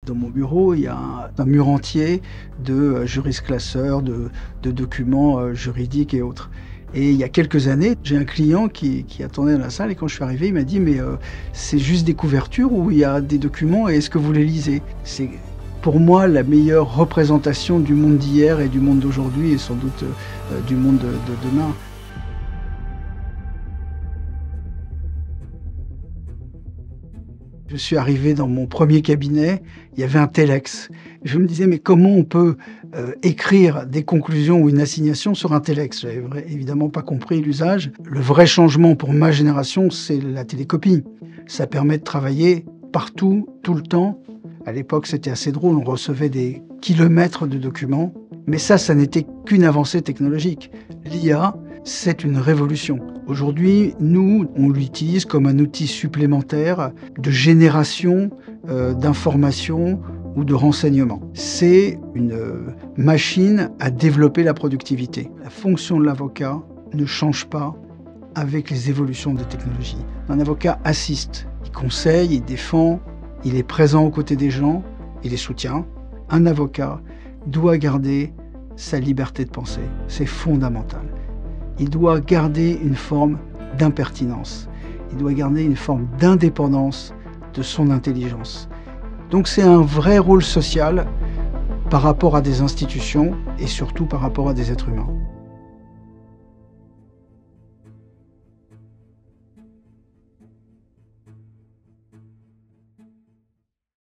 Dans mon bureau, il y a un mur entier de jurisclasseurs, de documents juridiques et autres. Et il y a quelques années, j'ai un client qui attendait dans la salle et quand je suis arrivé, il m'a dit « mais c'est juste des couvertures ou il y a des documents et est-ce que vous les lisez ?» C'est pour moi la meilleure représentation du monde d'hier et du monde d'aujourd'hui et sans doute du monde de demain. Je suis arrivé dans mon premier cabinet, il y avait un telex. Je me disais, mais comment on peut écrire des conclusions ou une assignation sur un telex? Je n'avais évidemment pas compris l'usage. Le vrai changement pour ma génération, c'est la télécopie. Ça permet de travailler partout, tout le temps. À l'époque, c'était assez drôle, on recevait des kilomètres de documents. Mais ça n'était qu'une avancée technologique. L'IA, c'est une révolution. Aujourd'hui, nous, on l'utilise comme un outil supplémentaire de génération d'informations ou de renseignements. C'est une machine à développer la productivité. La fonction de l'avocat ne change pas avec les évolutions des technologies. Un avocat assiste, il conseille, il défend, il est présent aux côtés des gens, il les soutient. Un avocat doit garder sa liberté de penser. C'est fondamental. Il doit garder une forme d'impertinence. Il doit garder une forme d'indépendance de son intelligence. Donc c'est un vrai rôle social par rapport à des institutions et surtout par rapport à des êtres humains.